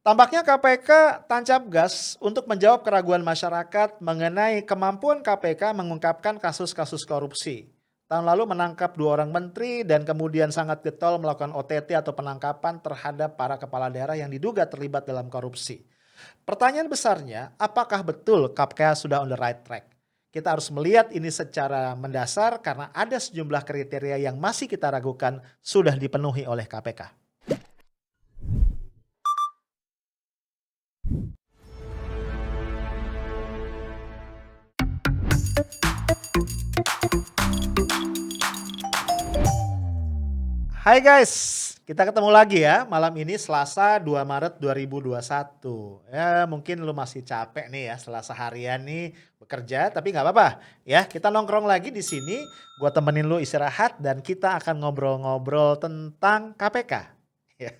Tampaknya KPK tancap gas untuk menjawab keraguan masyarakat mengenai kemampuan KPK mengungkapkan kasus-kasus korupsi. Tahun lalu menangkap 2 orang menteri dan kemudian sangat getol melakukan OTT atau penangkapan terhadap para kepala daerah yang diduga terlibat dalam korupsi. Pertanyaan besarnya, apakah betul KPK sudah on the right track? Kita harus melihat ini secara mendasar karena ada sejumlah kriteria yang masih kita ragukan sudah dipenuhi oleh KPK. Hai guys, kita ketemu lagi ya malam ini Selasa 2 Maret 2021. Ya mungkin lu masih capek nih ya setelah seharian nih bekerja, tapi nggak apa-apa ya. Kita nongkrong lagi di sini, gua temenin lu istirahat dan kita akan ngobrol-ngobrol tentang KPK. Ya,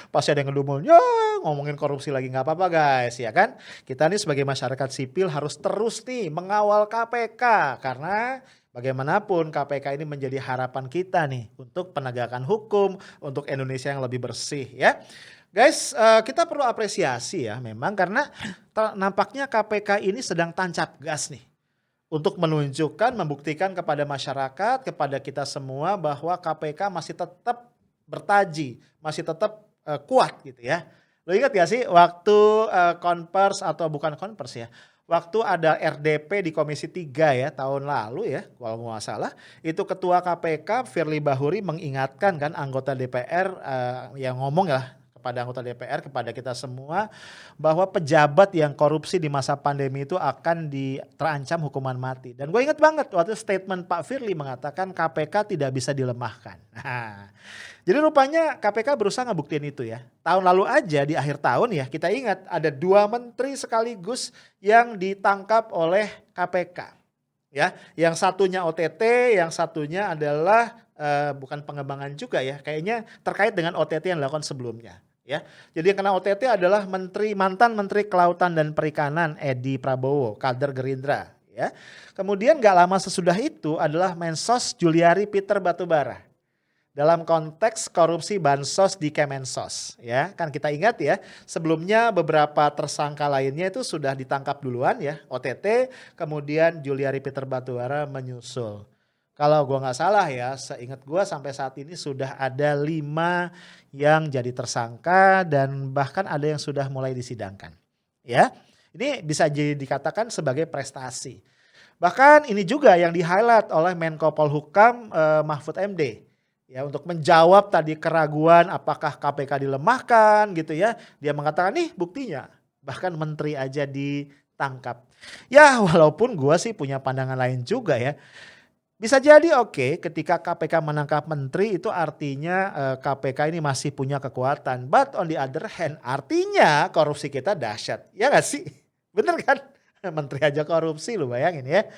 pasti ada yang ngedumul, ya ngomongin korupsi lagi nggak apa-apa guys ya kan. Kita nih sebagai masyarakat sipil harus terus nih mengawal KPK karena bagaimanapun KPK ini menjadi harapan kita nih untuk penegakan hukum, untuk Indonesia yang lebih bersih ya. Guys, kita perlu apresiasi ya memang karena nampaknya KPK ini sedang tancap gas nih untuk menunjukkan, membuktikan kepada masyarakat, kepada kita semua bahwa KPK masih tetap bertaji, masih tetap kuat gitu ya. Lo ingat gak sih waktu konvers atau bukan konvers ya, waktu ada RDP di Komisi 3 ya tahun lalu ya kalau nggak salah, itu Ketua KPK Firly Bahuri mengingatkan kan anggota DPR yang ngomong ya kepada anggota DPR, kepada kita semua bahwa pejabat yang korupsi di masa pandemi itu akan terancam hukuman mati. Dan gue ingat banget waktu statement Pak Firly mengatakan KPK tidak bisa dilemahkan. Nah, jadi rupanya KPK berusaha ngebuktiin itu ya. Tahun lalu aja di akhir tahun ya kita ingat ada 2 menteri sekaligus yang ditangkap oleh KPK. Ya, yang satunya OTT, yang satunya adalah bukan pengembangan juga ya, kayaknya terkait dengan OTT yang dilakukan sebelumnya. Ya, jadi yang kena OTT adalah mantan Menteri Kelautan dan Perikanan Edi Prabowo, kader Gerindra. Ya, kemudian nggak lama sesudah itu adalah Mensos Juliari Peter Batubara dalam konteks korupsi bansos di Kemensos ya. Kan kita ingat ya, sebelumnya beberapa tersangka lainnya itu sudah ditangkap duluan ya, OTT, kemudian Juliari Peter Batubara menyusul. Kalau gua nggak salah ya, seingat gua sampai saat ini sudah ada 5 yang jadi tersangka dan bahkan ada yang sudah mulai disidangkan. Ya, ini bisa jadi dikatakan sebagai prestasi. Bahkan ini juga yang di-highlight oleh Menko Polhukam Mahfud MD. Ya, untuk menjawab tadi keraguan apakah KPK dilemahkan gitu ya. Dia mengatakan nih buktinya, bahkan menteri aja ditangkap. Ya walaupun gua sih punya pandangan lain juga ya. Bisa jadi oke ketika KPK menangkap menteri itu artinya KPK ini masih punya kekuatan. But on the other hand artinya korupsi kita dahsyat. Ya gak sih? Bener kan? Menteri aja korupsi lu bayangin ya.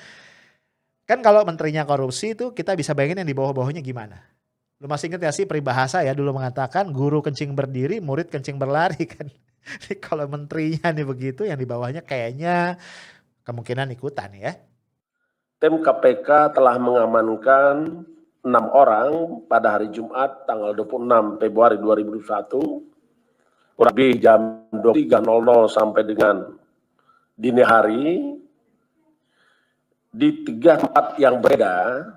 Kan kalau menterinya korupsi itu kita bisa bayangin yang di bawah-bawahnya gimana. Lu masih ingat gak sih peribahasa ya dulu mengatakan guru kencing berdiri, murid kencing berlari kan. Kalau menterinya nih begitu yang di bawahnya kayaknya kemungkinan ikutan ya. Tim KPK telah mengamankan 6 orang pada hari Jumat tanggal 26 Februari 2021 kurang lebih jam 23.00 sampai dengan dini hari di 3 tempat yang berbeda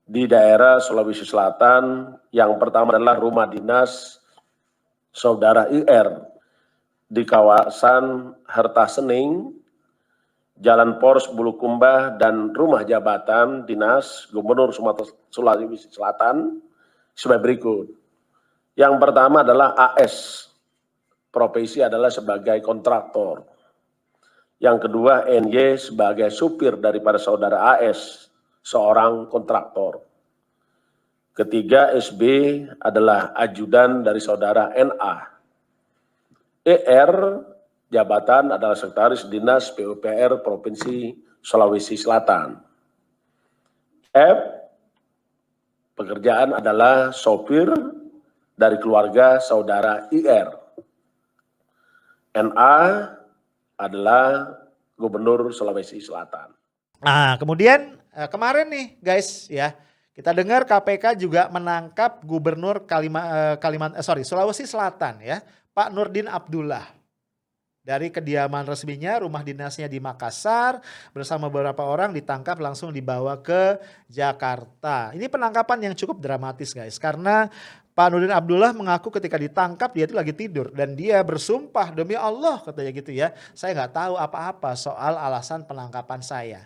di daerah Sulawesi Selatan. Yang pertama adalah rumah dinas saudara IR di kawasan Harta Sening, Jalan Pors Bulukumba, dan rumah jabatan dinas Gubernur Sumatera Sulawesi Selatan sebagai berikut. Yang pertama adalah AS, profesi adalah sebagai kontraktor. Yang kedua NY sebagai supir daripada saudara AS, seorang kontraktor. Ketiga SB adalah ajudan dari saudara NA. ER jabatan adalah sekretaris dinas PUPR Provinsi Sulawesi Selatan. F pekerjaan adalah sopir dari keluarga saudara IR. NA adalah Gubernur Sulawesi Selatan. Nah kemudian kemarin nih guys ya, kita dengar KPK juga menangkap Gubernur Sulawesi Selatan ya, Pak Nurdin Abdullah. Dari kediaman resminya, rumah dinasnya di Makassar, bersama beberapa orang ditangkap langsung dibawa ke Jakarta. Ini penangkapan yang cukup dramatis guys, karena Pak Nurdin Abdullah mengaku ketika ditangkap dia itu lagi tidur dan dia bersumpah demi Allah katanya gitu ya, saya nggak tahu apa-apa soal alasan penangkapan saya.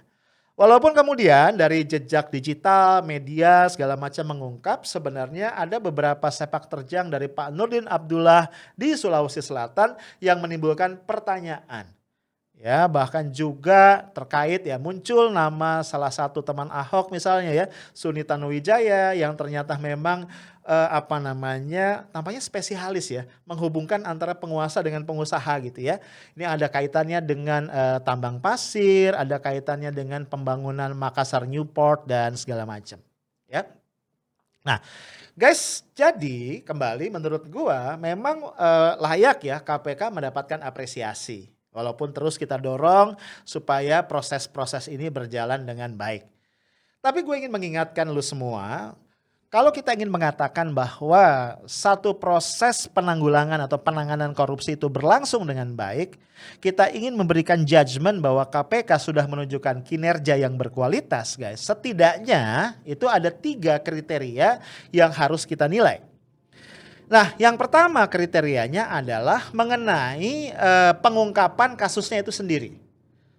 Walaupun kemudian dari jejak digital, media segala macam mengungkap sebenarnya ada beberapa sepak terjang dari Pak Nurdin Abdullah di Sulawesi Selatan yang menimbulkan pertanyaan. Ya, bahkan juga terkait ya muncul nama salah satu teman Ahok misalnya ya, Suni Tanuwijaya yang ternyata memang tampaknya spesialis ya, menghubungkan antara penguasa dengan pengusaha gitu ya. Ini ada kaitannya dengan tambang pasir, ada kaitannya dengan pembangunan Makassar Newport dan segala macam ya. Nah, guys, jadi kembali menurut gua memang layak ya KPK mendapatkan apresiasi. Walaupun terus kita dorong supaya proses-proses ini berjalan dengan baik. Tapi gue ingin mengingatkan lu semua, kalau kita ingin mengatakan bahwa satu proses penanggulangan atau penanganan korupsi itu berlangsung dengan baik, kita ingin memberikan judgement bahwa KPK sudah menunjukkan kinerja yang berkualitas guys. Setidaknya itu ada 3 kriteria yang harus kita nilai. Nah, yang pertama kriterianya adalah mengenai pengungkapan kasusnya itu sendiri.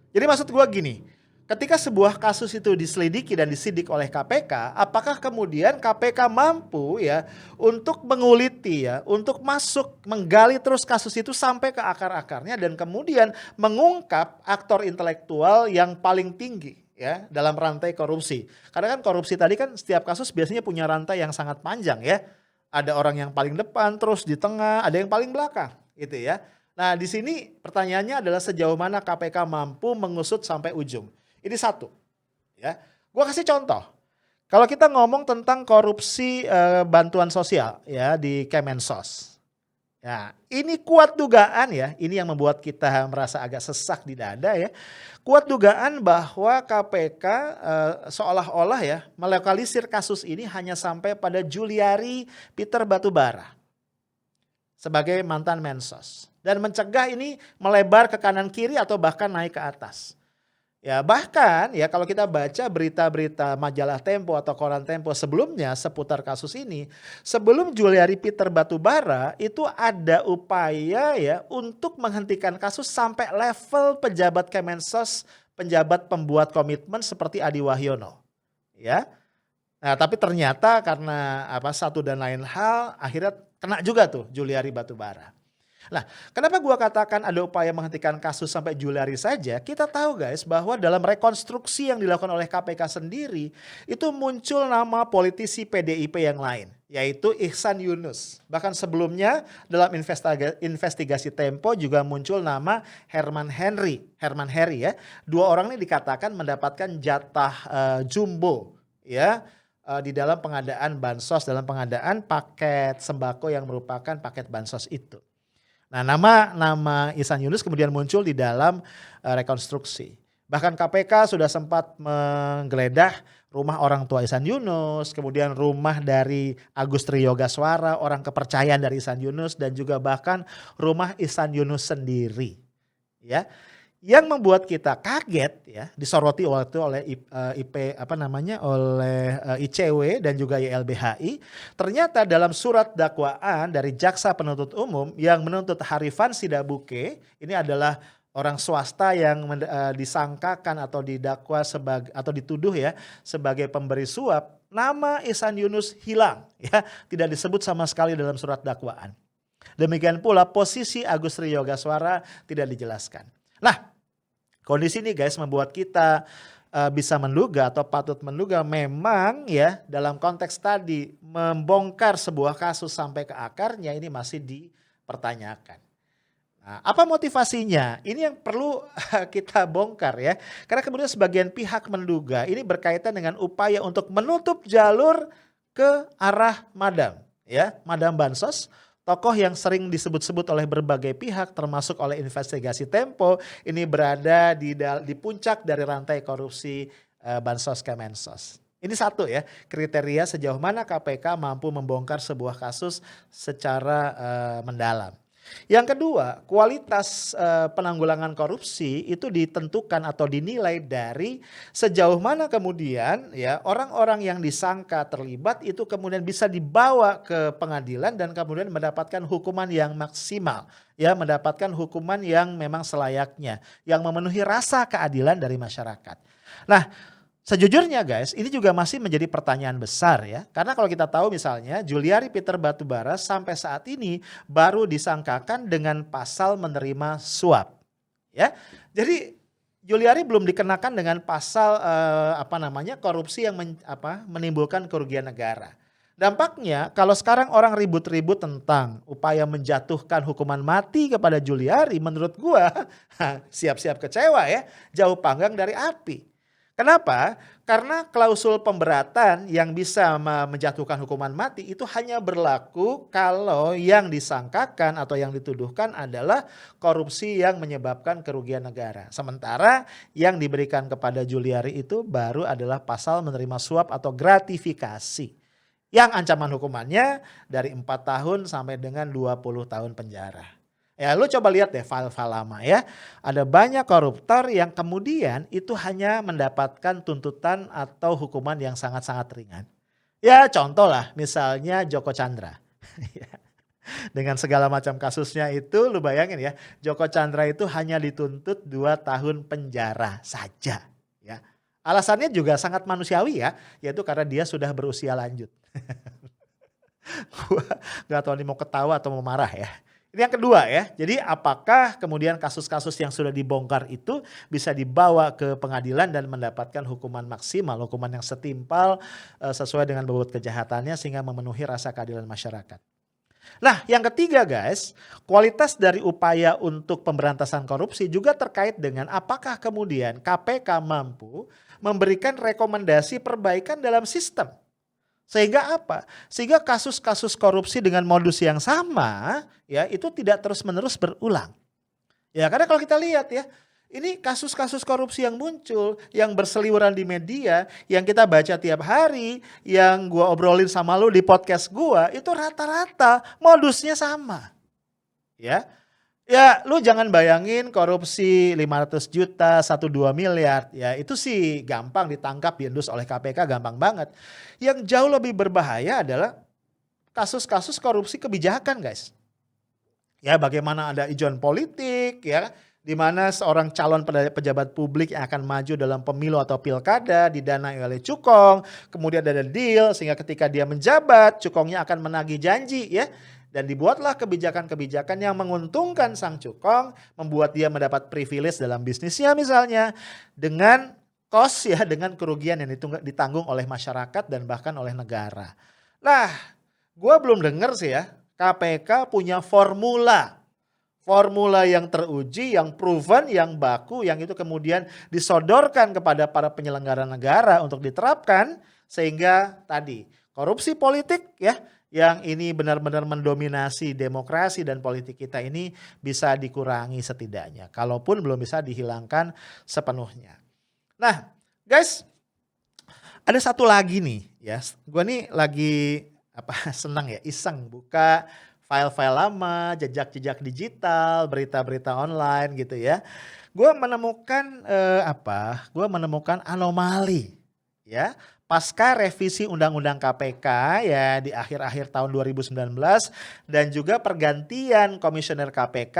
Jadi maksud gua gini, ketika sebuah kasus itu diselidiki dan disidik oleh KPK, apakah kemudian KPK mampu ya untuk menguliti ya, untuk masuk menggali terus kasus itu sampai ke akar-akarnya dan kemudian mengungkap aktor intelektual yang paling tinggi ya dalam rantai korupsi. Karena kan korupsi tadi kan setiap kasus biasanya punya rantai yang sangat panjang ya. Ada orang yang paling depan, terus di tengah, ada yang paling belakang, gitu ya. Nah, di sini pertanyaannya adalah sejauh mana KPK mampu mengusut sampai ujung. Ini satu, ya. Gua kasih contoh. Kalau kita ngomong tentang korupsi bantuan sosial, ya di Kemensos. Ya, ini kuat dugaan ya, ini yang membuat kita merasa agak sesak di dada ya. Kuat dugaan bahwa KPK seolah-olah ya melokalisir kasus ini hanya sampai pada Juliari Peter Batubara sebagai mantan Mensos. Dan mencegah ini melebar ke kanan kiri atau bahkan naik ke atas. Ya bahkan ya kalau kita baca berita-berita majalah Tempo atau koran Tempo sebelumnya seputar kasus ini, sebelum Juliari Peter Batubara itu ada upaya ya untuk menghentikan kasus sampai level pejabat Kemensos, penjabat pembuat komitmen seperti Adi Wahyono. Ya. Nah, tapi ternyata karena satu dan lain hal akhirnya kena juga tuh Juliari Batubara. Nah, kenapa gua katakan ada upaya menghentikan kasus sampai Juliari saja? Kita tahu guys bahwa dalam rekonstruksi yang dilakukan oleh KPK sendiri itu muncul nama politisi PDIP yang lain, yaitu Ihsan Yunus. Bahkan sebelumnya dalam investigasi Tempo juga muncul nama Herman Heri ya. 2 orang ini dikatakan mendapatkan jatah jumbo ya di dalam pengadaan bansos, dalam pengadaan paket sembako yang merupakan paket bansos itu. Nah, nama Ihsan Yunus kemudian muncul di dalam rekonstruksi. Bahkan KPK sudah sempat menggeledah rumah orang tua Ihsan Yunus, kemudian rumah dari Agus Triyogaswara, orang kepercayaan dari Ihsan Yunus, dan juga bahkan rumah Ihsan Yunus sendiri. Ya. Yang membuat kita kaget ya, disoroti oleh ICW dan juga YLBHI, ternyata dalam surat dakwaan dari jaksa penuntut umum yang menuntut Harifan Sidabuke, ini adalah orang swasta yang disangkakan atau didakwa sebagai atau dituduh ya sebagai pemberi suap, nama Ihsan Yunus hilang ya, tidak disebut sama sekali dalam surat dakwaan. Demikian pula posisi Agus Triyogaswara tidak dijelaskan. Nah, kondisi ini guys membuat kita bisa menduga atau patut menduga memang ya dalam konteks tadi membongkar sebuah kasus sampai ke akarnya ini masih dipertanyakan. Nah, apa motivasinya? Ini yang perlu kita bongkar ya. Karena kemudian sebagian pihak menduga ini berkaitan dengan upaya untuk menutup jalur ke arah Madam ya, Madam Bansos. Tokoh yang sering disebut-sebut oleh berbagai pihak termasuk oleh investigasi Tempo ini berada di puncak dari rantai korupsi Bansos Kemensos. Ini satu ya kriteria sejauh mana KPK mampu membongkar sebuah kasus secara mendalam. Yang kedua, kualitas penanggulangan korupsi itu ditentukan atau dinilai dari sejauh mana kemudian ya orang-orang yang disangka terlibat itu kemudian bisa dibawa ke pengadilan dan kemudian mendapatkan hukuman yang maksimal, ya mendapatkan hukuman yang memang selayaknya, yang memenuhi rasa keadilan dari masyarakat. Nah, sejujurnya guys, ini juga masih menjadi pertanyaan besar ya. Karena kalau kita tahu misalnya Juliari Peter Batubara sampai saat ini baru disangkakan dengan pasal menerima suap. Ya. Jadi Juliari belum dikenakan dengan pasal korupsi yang menimbulkan kerugian negara. Dampaknya kalau sekarang orang ribut-ribut tentang upaya menjatuhkan hukuman mati kepada Juliari, menurut gua siap-siap kecewa ya, jauh panggang dari api. Kenapa? Karena klausul pemberatan yang bisa menjatuhkan hukuman mati itu hanya berlaku kalau yang disangkakan atau yang dituduhkan adalah korupsi yang menyebabkan kerugian negara. Sementara yang diberikan kepada Juliari itu baru adalah pasal menerima suap atau gratifikasi. Yang ancaman hukumannya dari 4 tahun sampai dengan 20 tahun penjara. Ya lu coba lihat deh file-file lama ya. Ada banyak koruptor yang kemudian itu hanya mendapatkan tuntutan atau hukuman yang sangat-sangat ringan. Ya contoh lah misalnya Joko Chandra. Dengan segala macam kasusnya itu lu bayangin ya. Joko Chandra itu hanya dituntut 2 tahun penjara saja. Ya. Alasannya juga sangat manusiawi ya. Yaitu karena dia sudah berusia lanjut. Gua gak tahu nih mau ketawa atau mau marah ya. Ini yang kedua ya, jadi apakah kemudian kasus-kasus yang sudah dibongkar itu bisa dibawa ke pengadilan dan mendapatkan hukuman maksimal, hukuman yang setimpal sesuai dengan bobot kejahatannya sehingga memenuhi rasa keadilan masyarakat. Nah yang ketiga guys, kualitas dari upaya untuk pemberantasan korupsi juga terkait dengan apakah kemudian KPK mampu memberikan rekomendasi perbaikan dalam sistem. Sehingga apa? Sehingga kasus-kasus korupsi dengan modus yang sama ya itu tidak terus-menerus berulang. Ya karena kalau kita lihat ya, ini kasus-kasus korupsi yang muncul, yang berseliweran di media, yang kita baca tiap hari, yang gua obrolin sama lu di podcast gua, itu rata-rata modusnya sama. Ya. Ya lu jangan bayangin korupsi 500 juta, 1-2 miliar. Ya itu sih gampang ditangkap, diendus oleh KPK gampang banget. Yang jauh lebih berbahaya adalah kasus-kasus korupsi kebijakan guys. Ya bagaimana ada ijon politik ya. Di mana seorang calon pejabat publik yang akan maju dalam pemilu atau pilkada didanai oleh cukong. Kemudian ada deal sehingga ketika dia menjabat cukongnya akan menagih janji ya. Dan dibuatlah kebijakan-kebijakan yang menguntungkan sang cukong, membuat dia mendapat privilege dalam bisnisnya misalnya, dengan cost ya, dengan kerugian yang ditanggung oleh masyarakat dan bahkan oleh negara. Nah, gue belum dengar sih ya, KPK punya formula yang teruji, yang proven, yang baku, yang itu kemudian disodorkan kepada para penyelenggara negara untuk diterapkan, sehingga tadi korupsi politik ya, yang ini benar-benar mendominasi demokrasi dan politik kita ini bisa dikurangi setidaknya. Kalaupun belum bisa dihilangkan sepenuhnya. Nah guys, ada satu lagi nih ya. Gue nih lagi senang ya, iseng buka file-file lama, jejak-jejak digital, berita-berita online gitu ya. Gue menemukan Gue menemukan anomali ya. Pasca revisi Undang-Undang KPK ya di akhir-akhir tahun 2019 dan juga pergantian komisioner KPK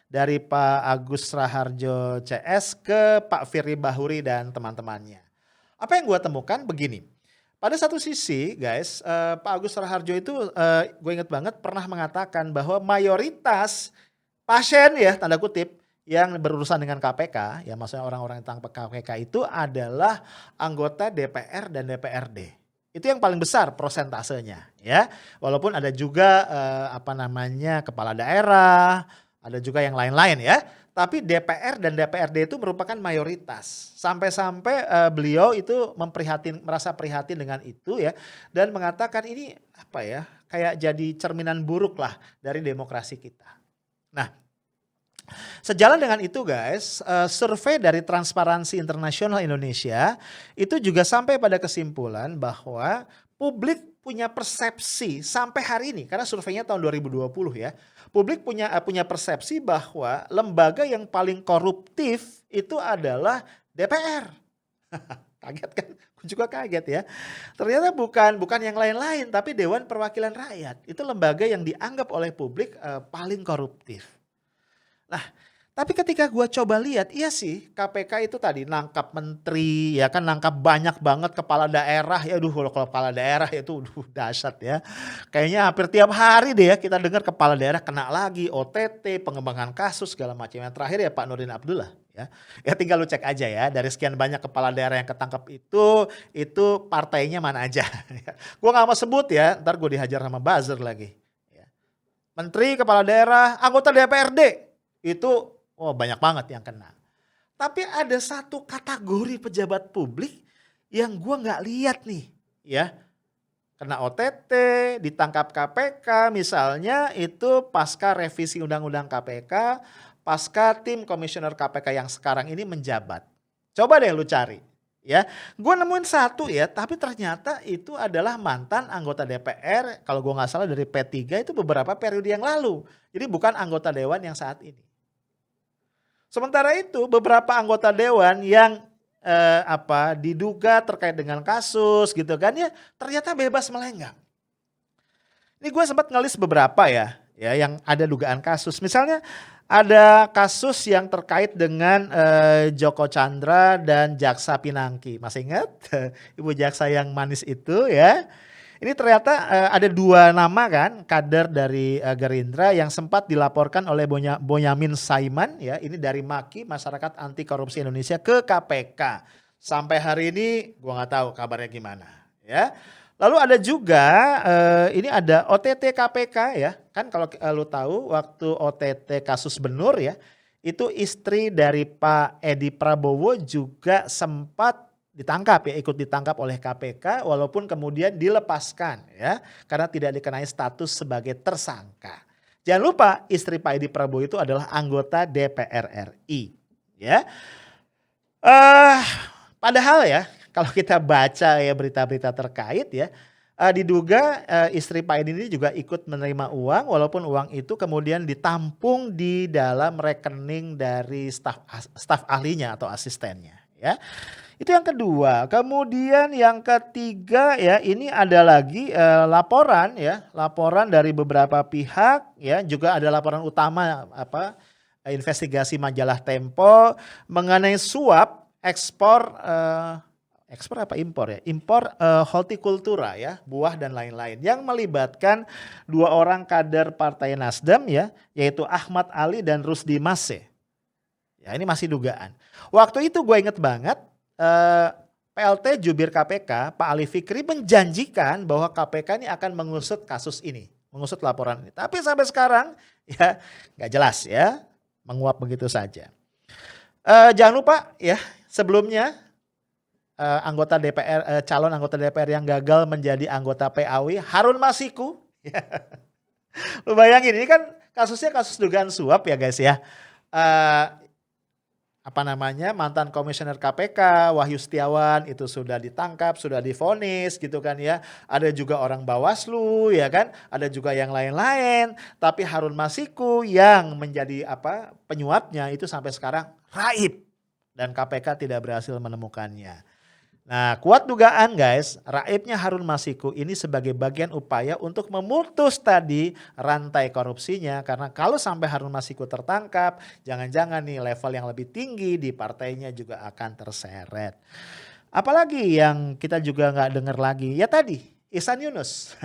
dari Pak Agus Raharjo CS ke Pak Firly Bahuri dan teman-temannya. Apa yang gue temukan begini, pada satu sisi guys Pak Agus Raharjo itu gue ingat banget pernah mengatakan bahwa mayoritas pasien ya tanda kutip yang berurusan dengan KPK, ya maksudnya orang-orang yang tangkap KPK itu adalah anggota DPR dan DPRD. Itu yang paling besar prosentasenya ya. Walaupun ada juga kepala daerah, ada juga yang lain-lain ya. Tapi DPR dan DPRD itu merupakan mayoritas. Sampai-sampai beliau itu merasa prihatin dengan itu ya. Dan mengatakan ini kayak jadi cerminan buruk lah dari demokrasi kita. Nah, sejalan dengan itu guys, survei dari Transparansi Internasional Indonesia itu juga sampai pada kesimpulan bahwa publik punya persepsi sampai hari ini, karena surveinya tahun 2020 ya, publik punya persepsi bahwa lembaga yang paling koruptif itu adalah DPR. Kaget kan? Gue juga kaget ya. Ternyata bukan yang lain-lain, tapi Dewan Perwakilan Rakyat. Itu lembaga yang dianggap oleh publik paling koruptif. Nah, tapi ketika gua coba lihat, iya sih KPK itu tadi nangkap menteri, ya kan nangkap banyak banget kepala daerah. Ya aduh kalau kepala daerah itu dahsyat ya. Kayaknya hampir tiap hari deh ya kita dengar kepala daerah kena lagi, OTT, pengembangan kasus segala macam. Yang terakhir ya Pak Nurdin Abdullah ya. Ya tinggal lu cek aja ya, dari sekian banyak kepala daerah yang ketangkep itu partainya mana aja. Gua nggak mau sebut ya, ntar gue dihajar sama buzzer lagi. Ya. Menteri, kepala daerah, anggota DPRD itu banyak banget yang kena. Tapi ada satu kategori pejabat publik yang gua nggak lihat nih, ya. Kena OTT, ditangkap KPK, misalnya itu pasca revisi Undang-Undang KPK, pasca tim komisioner KPK yang sekarang ini menjabat. Coba deh lu cari, ya. Gua nemuin satu ya, tapi ternyata itu adalah mantan anggota DPR, kalau gua nggak salah dari P3 itu beberapa periode yang lalu. Jadi bukan anggota dewan yang saat ini. Sementara itu beberapa anggota dewan yang diduga terkait dengan kasus gitu kan ya ternyata bebas melenggang. Ini gue sempat ngelis beberapa ya yang ada dugaan kasus. Misalnya ada kasus yang terkait dengan Joko Chandra dan Jaksa Pinangki. Masih ingat Ibu Jaksa yang manis itu ya? Ini ternyata ada dua nama kan kader dari Gerindra yang sempat dilaporkan oleh Bonyamin Saiman ya. Ini dari MAKI Masyarakat Anti Korupsi Indonesia ke KPK. Sampai hari ini gua nggak tahu kabarnya gimana ya. Lalu ada juga ini ada OTT KPK ya. Kan kalau lu tahu waktu OTT kasus Benur ya. Itu istri dari Pak Edi Prabowo juga sempat ditangkap ya, ikut ditangkap oleh KPK walaupun kemudian dilepaskan ya karena tidak dikenai status sebagai tersangka. Jangan lupa istri Pak Edi Prabowo itu adalah anggota DPR RI ya. Padahal ya kalau kita baca ya berita-berita terkait ya diduga istri Pak Edi ini juga ikut menerima uang walaupun uang itu kemudian ditampung di dalam rekening dari staf ahlinya atau asistennya ya. Itu yang kedua. Kemudian yang ketiga ya ini ada lagi laporan dari beberapa pihak ya juga ada laporan utama investigasi majalah Tempo mengenai suap ekspor impor ya impor hortikultura ya buah dan lain-lain yang melibatkan dua orang kader Partai Nasdem ya yaitu Ahmad Ali dan Rusdi Mase. Ya ini masih dugaan. Waktu itu gue inget banget PLT Jubir KPK Pak Ali Fikri menjanjikan bahwa KPK ini akan mengusut kasus ini, mengusut laporan ini. Tapi sampai sekarang ya nggak jelas ya, menguap begitu saja. Jangan lupa ya sebelumnya anggota DPR calon anggota DPR yang gagal menjadi anggota PAW Harun Masiku. Lu bayangin ini kan kasusnya kasus dugaan suap ya guys ya. Mantan komisioner KPK Wahyu Setiawan itu sudah ditangkap, sudah divonis gitu kan ya. Ada juga orang Bawaslu ya kan, ada juga yang lain-lain. Tapi Harun Masiku yang menjadi penyuapnya itu sampai sekarang raib dan KPK tidak berhasil menemukannya. Nah, kuat dugaan guys, raibnya Harun Masiku ini sebagai bagian upaya untuk memutus tadi rantai korupsinya. Karena kalau sampai Harun Masiku tertangkap, jangan-jangan nih level yang lebih tinggi di partainya juga akan terseret. Apalagi yang kita juga nggak dengar lagi, ya tadi Ihsan Yunus.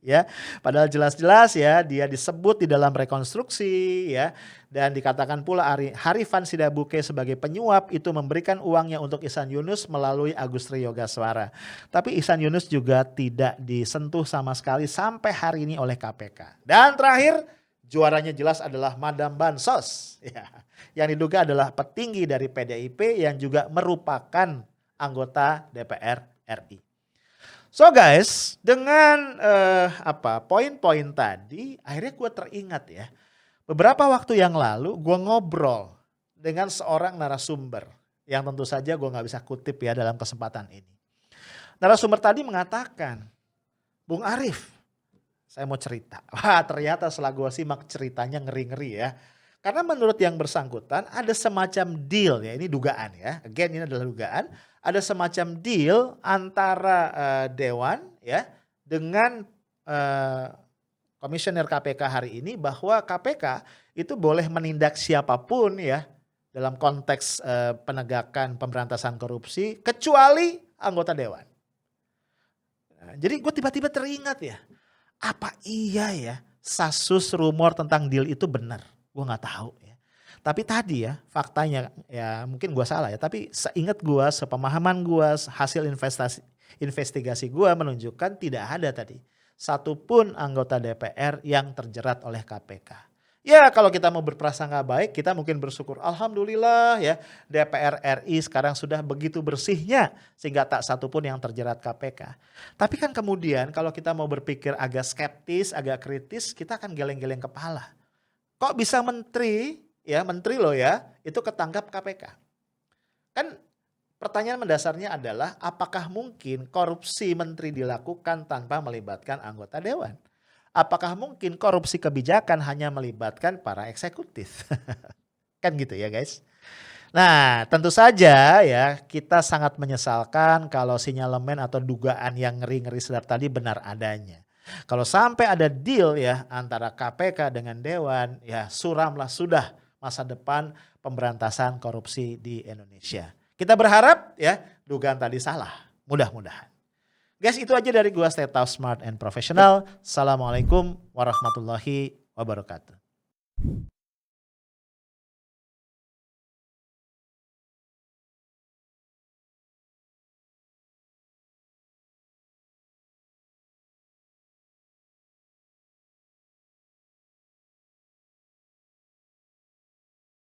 Ya, padahal jelas-jelas ya dia disebut di dalam rekonstruksi ya dan dikatakan pula Harifan Sidabuke sebagai penyuap itu memberikan uangnya untuk Ihsan Yunus melalui Agus Triyogaswara. Tapi Ihsan Yunus juga tidak disentuh sama sekali sampai hari ini oleh KPK. Dan terakhir juaranya jelas adalah Madam Bansos ya, yang diduga adalah petinggi dari PDIP yang juga merupakan anggota DPR RI. So guys, dengan poin-poin tadi, akhirnya gue teringat ya. Beberapa waktu yang lalu gue ngobrol dengan seorang narasumber yang tentu saja gue nggak bisa kutip ya dalam kesempatan ini. Narasumber tadi mengatakan Bung Arif, saya mau cerita. Wah, ternyata setelah gue simak ceritanya ngeri-ngeri ya. Karena menurut yang bersangkutan ada semacam deal ya, ini dugaan ya. Again ini adalah dugaan. Ada semacam deal antara Dewan ya dengan Komisioner KPK hari ini bahwa KPK itu boleh menindak siapapun ya dalam konteks penegakan pemberantasan korupsi kecuali anggota Dewan. Nah, jadi gue tiba-tiba teringat ya, apa iya ya sasus rumor tentang deal itu benar? Gue nggak tahu ya. Tapi tadi ya faktanya ya mungkin gue salah ya. Tapi seingat gue, sepemahaman gue, hasil investigasi gue menunjukkan tidak ada tadi satupun anggota DPR yang terjerat oleh KPK. Ya kalau kita mau berprasangka baik kita mungkin bersyukur alhamdulillah ya DPR RI sekarang sudah begitu bersihnya sehingga tak satupun yang terjerat KPK. Tapi kan kemudian kalau kita mau berpikir agak skeptis, agak kritis kita akan geleng-geleng kepala. Kok bisa menteri loh ya itu ketangkap KPK? Kan pertanyaan mendasarnya adalah apakah mungkin korupsi menteri dilakukan tanpa melibatkan anggota dewan? Apakah mungkin korupsi kebijakan hanya melibatkan para eksekutif? Kan gitu ya guys. Nah tentu saja ya kita sangat menyesalkan kalau sinyalemen atau dugaan yang ngeri-ngeri sedap tadi benar adanya. Kalau sampai ada deal ya antara KPK dengan Dewan ya suramlah sudah masa depan pemberantasan korupsi di Indonesia. Kita berharap ya dugaan tadi salah, mudah-mudahan. Guys itu aja dari gua Stay Tough, Smart and Professional. Assalamualaikum warahmatullahi wabarakatuh.